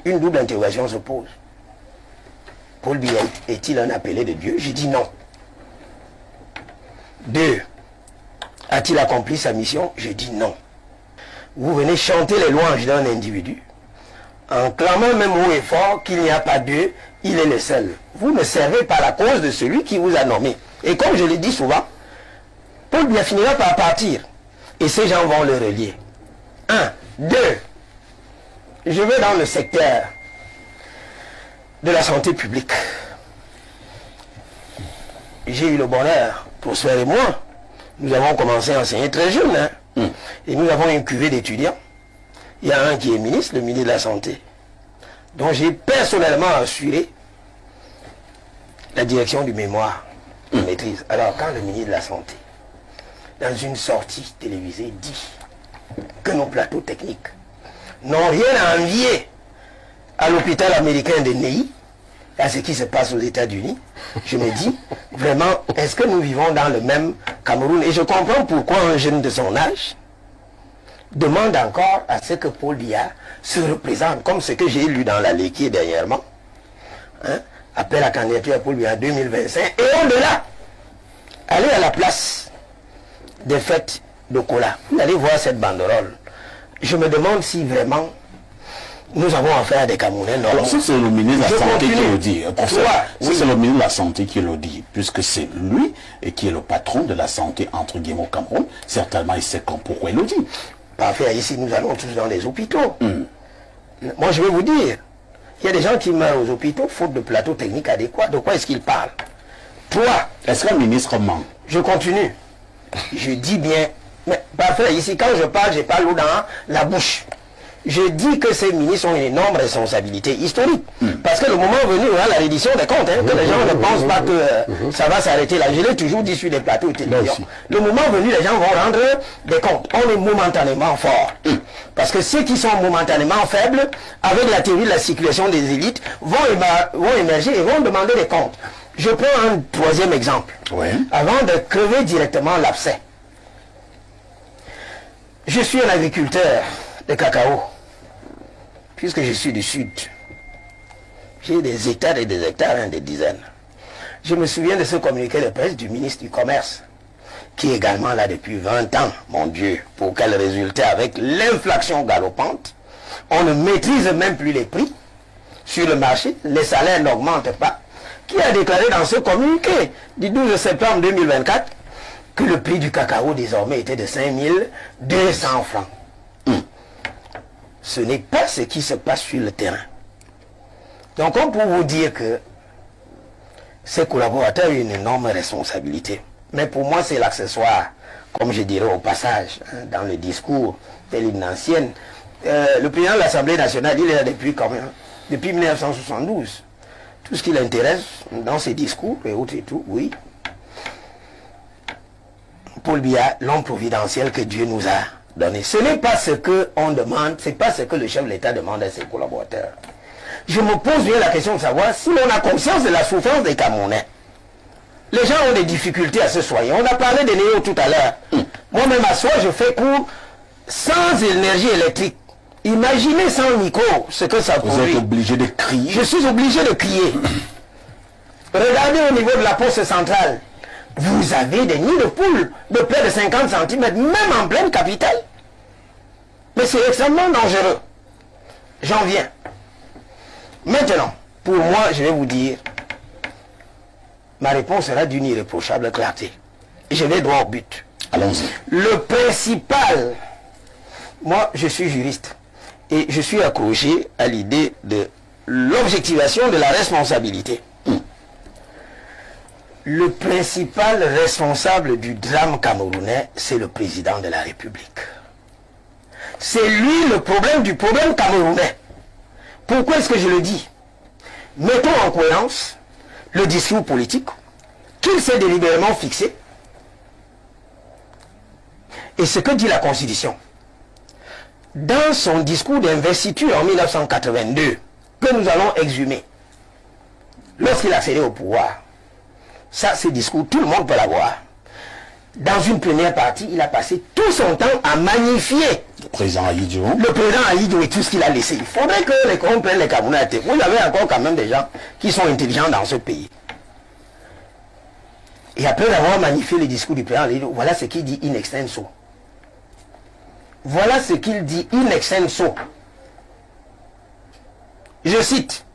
une double interrogation se pose. Paul Biya est-il un appelé de Dieu? Je dis non. 2. A-t-il accompli sa mission? Je dis non. Vous venez chanter les louanges d'un individu en clamant même haut et fort qu'il n'y a pas d'eux, il est le seul. Vous ne servez pas la cause de celui qui vous a nommé. Et comme je l'ai dit souvent, Paul Biya finira par partir. Et ces gens vont le relier. 1. 2. Je vais dans le secteur de la santé publique. J'ai eu le bonheur, pour Prosper et moi, nous avons commencé à enseigner très jeune. Et nous avons une cuvée d'étudiants. Il y a un qui est ministre, le ministre de la Santé, dont j'ai personnellement assuré la direction du mémoire de maîtrise. Alors, quand le ministre de la Santé, dans une sortie télévisée, dit que nos plateaux techniques n'ont rien à envier à l'hôpital américain de Ney, à ce qui se passe aux États-Unis, je me dis, vraiment, est-ce que nous vivons dans le même Cameroun? Et je comprends pourquoi un jeune de son âge demande encore à ce que Paul Biya se représente, comme ce que j'ai lu dans la Léquier dernièrement, appelle à candidature à Paul Biya 2025, et au-delà, aller à la place des fêtes de Kola. Vous allez voir cette banderole. Je me demande si vraiment nous avons affaire à des Camerounais normaux. Alors ça c'est le ministre de la Santé qui le dit. C'est le ministre de la Santé qui le dit, puisque c'est lui et qui est le patron de la santé entre guillemets au Cameroun. Certainement il sait pourquoi il le dit. Parfait, ici nous allons tous dans les hôpitaux. Moi je vais vous dire, il y a des gens qui meurent aux hôpitaux faute de plateau technique adéquat. De quoi est-ce qu'ils parlent? Toi, est-ce qu'un ministre ment? Je continue. Je dis bien, mais parfait, ici quand je parle, j'ai pas l'eau dans la bouche. Je dis que ces ministres ont une énorme responsabilité historique. Parce que le moment venu, on a la reddition des comptes, que les gens ne pensent pas que ça va s'arrêter là. Je l'ai toujours dit sur les plateaux de télévision. Le moment venu, les gens vont rendre des comptes. On est momentanément fort. Parce que ceux qui sont momentanément faibles, avec la théorie de la circulation des élites, vont émerger et vont demander des comptes. Je prends un troisième exemple. Avant de crever directement l'abcès. Je suis un agriculteur de cacao, puisque je suis du sud. J'ai des hectares et des hectares, des dizaines. Je me souviens de ce communiqué de presse du ministre du Commerce, qui est également là depuis 20 ans, mon Dieu, pour quel résultat? Avec l'inflation galopante, on ne maîtrise même plus les prix sur le marché, les salaires n'augmentent pas, qui a déclaré dans ce communiqué du 12 septembre 2024 que le prix du cacao désormais était de 5200 francs. Ce n'est pas ce qui se passe sur le terrain. Donc on peut vous dire que ces collaborateurs ont une énorme responsabilité. Mais pour moi c'est l'accessoire, comme je dirais au passage, dans le discours de l'hymne ancienne. Le président de l'Assemblée nationale, il est là depuis quand même, depuis 1972. Tout ce qui l'intéresse dans ses discours et autres et tout, oui. Paul Biya, l'homme providentiel que Dieu nous a donné. Ce n'est pas ce qu'on demande, ce n'est pas ce que le chef de l'État demande à ses collaborateurs. Je me pose bien la question de savoir si on a conscience de la souffrance des Camerounais. Les gens ont des difficultés à se soigner. On a parlé de Néo tout à l'heure. Moi-même à soi, je fais cours sans énergie électrique. Imaginez sans micro ce que ça produit. Vous êtes obligé de crier. Je suis obligé de crier. Regardez au niveau de la poste centrale. Vous avez des nids de poules de près de 50 cm, même en pleine capitale. Mais c'est extrêmement dangereux. J'en viens. Maintenant, pour moi, je vais vous dire, ma réponse sera d'une irréprochable clarté. Je vais droit au but. Allons-y. Le principal, moi je suis juriste, et je suis accroché à l'idée de l'objectivation de la responsabilité. Le principal responsable du drame camerounais, c'est le président de la République. C'est lui le problème du problème camerounais. Pourquoi est-ce que je le dis? Mettons en cohérence le discours politique qu'il s'est délibérément fixé et ce que dit la Constitution. Dans son discours d'investiture en 1982, que nous allons exhumer, lorsqu'il a accédé au pouvoir, ça, ce discours, tout le monde peut l'avoir. Dans une première partie, il a passé tout son temps à magnifier le président Ahidjo et tout ce qu'il a laissé. Il faudrait que les qu'on prenne les Camerounais à tête. Vous avez encore quand même des gens qui sont intelligents dans ce pays. Et après avoir magnifié le discours du président, voilà ce qu'il dit in extenso. Voilà ce qu'il dit in extenso. Je cite.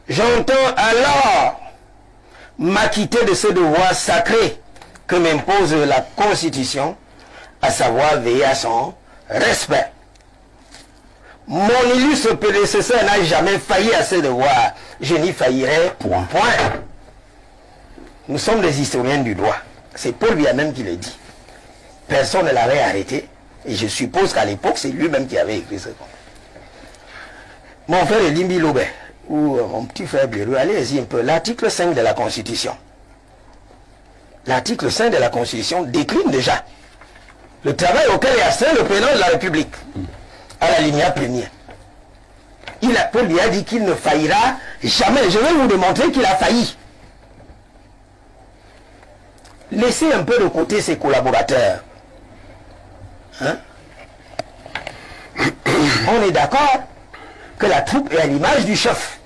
J'entends alors m'acquitter de ce devoir sacré que m'impose la Constitution, à savoir veiller à son respect. Mon illustre prédécesseur n'a jamais failli à ce devoir. Je n'y faillirai point. Nous sommes des historiens du droit. C'est Paul Biya même qui le dit. Personne ne l'avait arrêté. Et je suppose qu'à l'époque, c'est lui-même qui avait écrit ce compte. Mon frère Elimbi Lobe, ou mon petit frère Blérou, allez-y un peu. L'article 5 de la Constitution. L'article 5 de la Constitution décline déjà le travail auquel est astreint le président de la République. À la ligne première. Paul Biya dit qu'il ne faillira jamais. Je vais vous démontrer qu'il a failli. Laissez un peu de côté ses collaborateurs. Hein? On est d'accord que la troupe est à l'image du chef.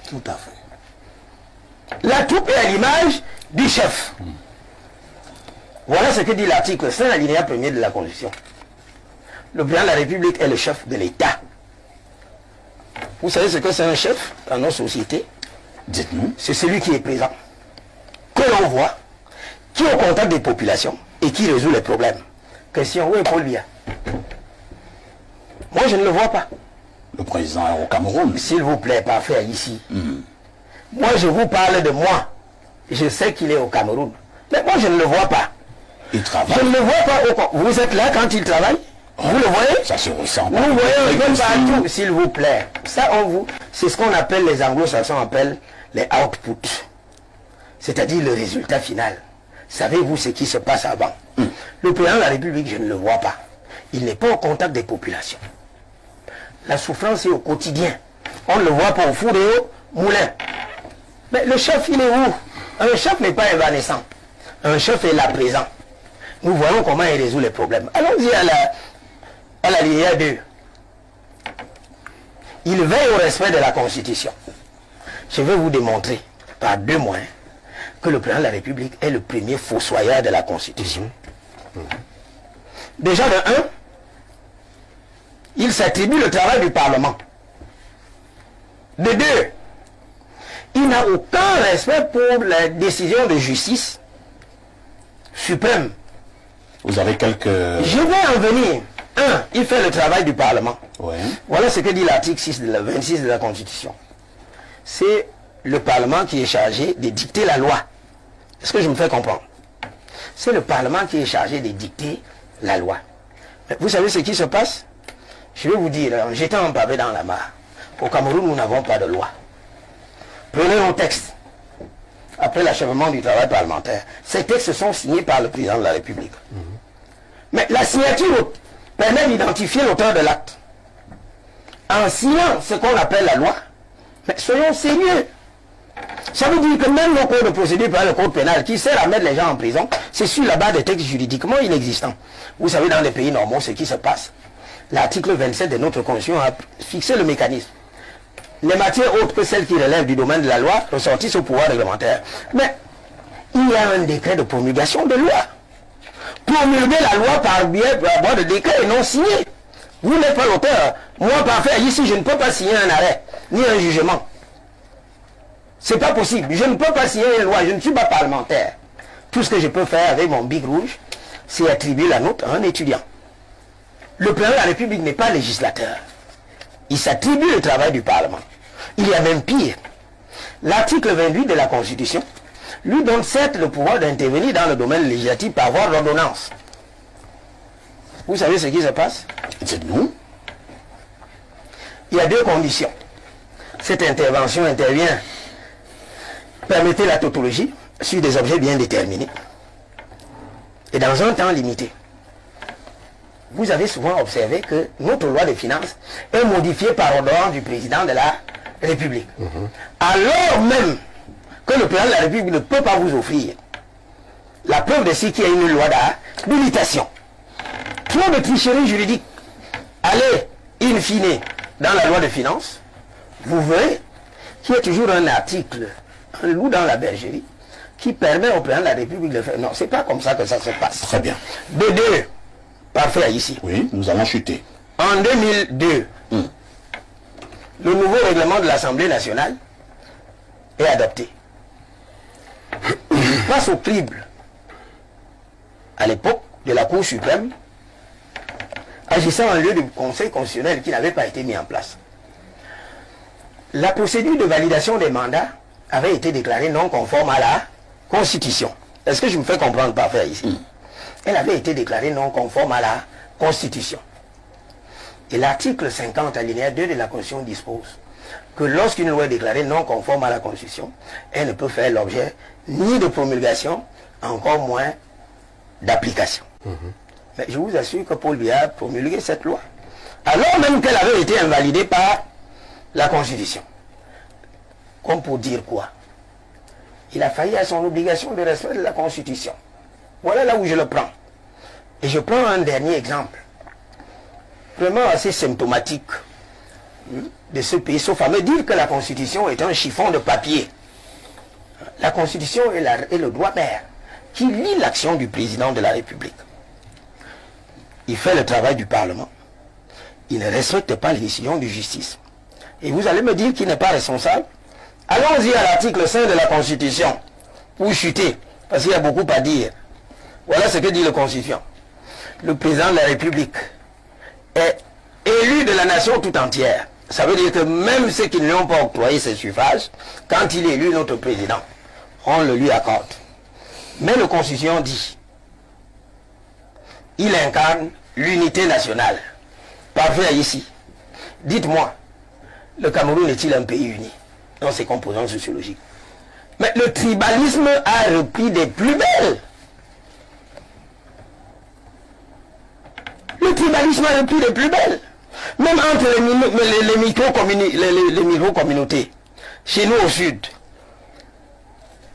Tout à fait. La troupe est à l'image du chef. Voilà ce que dit l'article 5, alinéa 1er de la Constitution. Le président de la République est le chef de l'État. Vous savez ce que c'est un chef dans nos sociétés? Dites-nous. C'est celui qui est présent, que l'on voit, qui est au contact des populations et qui résout les problèmes. Question, où est Paul Biya? Moi, je ne le vois pas. Le président est au Cameroun. S'il vous plaît, parfait, ici. Moi, je vous parle de moi. Je sais qu'il est au Cameroun. Mais moi, je ne le vois pas. Il travaille. Je ne le vois pas. Vous êtes là quand il travaille? Vous le voyez? Ça se ressent. Vous voyez un peu partout, s'il vous plaît. Ça, c'est ce qu'on appelle, les anglo-saxons appellent les outputs. C'est-à-dire le résultat final. Savez-vous ce qui se passe avant? Le président de la République, je ne le vois pas. Il n'est pas au contact des populations. La souffrance est au quotidien. On ne le voit pas au four et au moulin. Mais le chef, il est où? Un chef n'est pas évanescent. Un chef est là présent. Nous voyons comment il résout les problèmes. Allons-y à la ligne 2. Il veille au respect de la Constitution. Je vais vous démontrer par 2 moyens que le président de la République est le premier fossoyeur de la Constitution. Déjà de 1, il s'attribue le travail du Parlement. De 2, il n'a aucun respect pour la décision de justice suprême. Vous avez quelques... Je vais en venir. 1, il fait le travail du Parlement. Ouais. Voilà ce que dit l'article 26 de la Constitution. C'est le Parlement qui est chargé de dicter la loi. Est-ce que je me fais comprendre? C'est le Parlement qui est chargé de dicter la loi. Mais vous savez ce qui se passe? Je vais vous dire, en jetant un pavé dans la mare, au Cameroun, nous n'avons pas de loi. Prenez nos textes. Après l'achèvement du travail parlementaire, ces textes sont signés par le président de la République. Mais la signature permet d'identifier l'auteur de l'acte. En signant ce qu'on appelle la loi, mais soyons sérieux. Ça veut dire que même le code de procédure par le code pénal qui sert à mettre les gens en prison, c'est sur la base des textes juridiquement inexistants. Vous savez, dans les pays normaux, ce qui se passe. L'article 27 de notre Constitution a fixé le mécanisme. Les matières autres que celles qui relèvent du domaine de la loi ressortissent au pouvoir réglementaire. Mais il y a un décret de promulgation de loi. Promulguer la loi par voie de décret et non signé. Vous n'êtes pas l'auteur. Moi, parfait, ici, je ne peux pas signer un arrêt, ni un jugement. C'est pas possible. Je ne peux pas signer une loi. Je ne suis pas parlementaire. Tout ce que je peux faire avec mon bic rouge, c'est attribuer la note à un étudiant. Le président de la République n'est pas législateur. Il s'attribue le travail du Parlement. Il y a même pire. L'article 28 de la Constitution lui donne certes le pouvoir d'intervenir dans le domaine législatif par voie d'ordonnance. Vous savez ce qui se passe? Dites-nous. Il y a 2 conditions. Cette intervention intervient, permettez la tautologie sur des objets bien déterminés et dans un temps limité. Vous avez souvent observé que notre loi de finances est modifiée par ordonnance du président de la République. Alors même que le président de la République ne peut pas vous offrir La preuve de ce qu'il y a une loi d'habilitation. Trop de tricherie juridique. Allez, in fine, dans la loi de finances, vous verrez qu'il y a toujours un article, un loup dans la bergerie, qui permet au président de la République de faire. Non, c'est pas comme ça que ça se passe. Très bien. De deux, parfait ici. Oui, nous allons chuter. En 2002, le nouveau règlement de l'Assemblée nationale est adopté. Il passe au crible, à l'époque de la Cour suprême, agissant en lieu du Conseil constitutionnel qui n'avait pas été mis en place. La procédure de validation des mandats avait été déclarée non conforme à la Constitution. Est-ce que je me fais comprendre parfait ici? Elle avait été déclarée non conforme à la Constitution. Et l'article 50 alinéa 2 de la Constitution dispose que lorsqu'une loi est déclarée non conforme à la Constitution, elle ne peut faire l'objet ni de promulgation, encore moins d'application. Mais je vous assure que Paul Biya a promulgué cette loi, alors même qu'elle avait été invalidée par la Constitution. Comme pour dire quoi? Il a failli à son obligation de respect de la Constitution. Voilà là où je le prends. Et je prends un dernier exemple, vraiment assez symptomatique de ce pays, sauf à me dire que la Constitution est un chiffon de papier. La Constitution est le droit mère qui lie l'action du président de la République. Il fait le travail du Parlement. Il ne respecte pas les décisions de justice. Et vous allez me dire qu'il n'est pas responsable? Allons-y à l'article 5 de la Constitution, pour chuter, parce qu'il y a beaucoup à dire. Voilà ce que dit le Constitution. Le président de la République est élu de la nation tout entière. Ça veut dire que même ceux qui ne lui ont pas octroyé ce suffrage, quand il est élu notre président, on le lui accorde. Mais le Constitution dit, il incarne l'unité nationale. Parfait ici. Dites-moi, le Cameroun est-il un pays uni dans ses composantes sociologiques? Mais le tribalisme a repris des plus belles. Le tribalisme a repris des plus belles. Même entre les micro-communautés, chez nous au sud,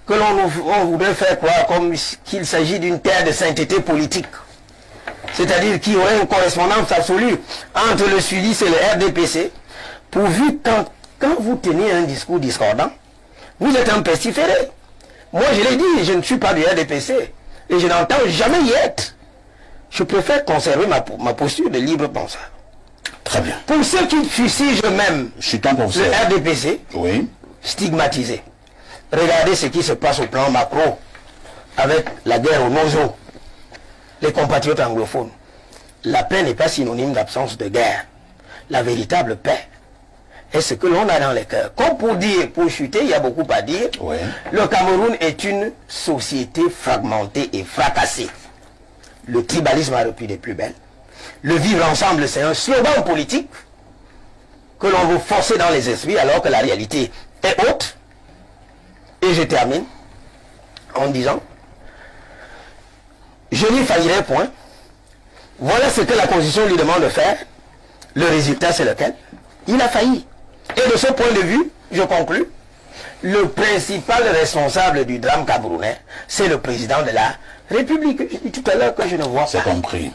que on voudrait faire croire comme qu'il s'agit d'une terre de sainteté politique. C'est-à-dire qu'il y aurait une correspondance absolue entre le sudiste et le RDPC, pourvu quand vous tenez un discours discordant, vous êtes un pestiféré. Moi je l'ai dit, je ne suis pas du RDPC, et je n'entends jamais y être. Je préfère conserver ma posture de libre penseur. Très bien. Pour ceux qui fustigent même le RDPC, oui, stigmatisé. Regardez ce qui se passe au plan macro avec la guerre au Nozo, les compatriotes anglophones. La paix n'est pas synonyme d'absence de guerre. La véritable paix est ce que l'on a dans les cœurs. Comme pour dire, pour chuter, il y a beaucoup à dire. Oui. Le Cameroun est une société fragmentée et fracassée. Le tribalisme a repris des plus belles. Le vivre ensemble, c'est un slogan politique que l'on veut forcer dans les esprits alors que la réalité est haute. Et je termine en disant, je n'y faillirai point. Voilà ce que la Constitution lui demande de faire. Le résultat, c'est lequel? Il a failli. Et de ce point de vue, je conclus, le principal responsable du drame camerounais, c'est le président de la République. Je dis tout à l'heure que je ne vois pas. C'est compris.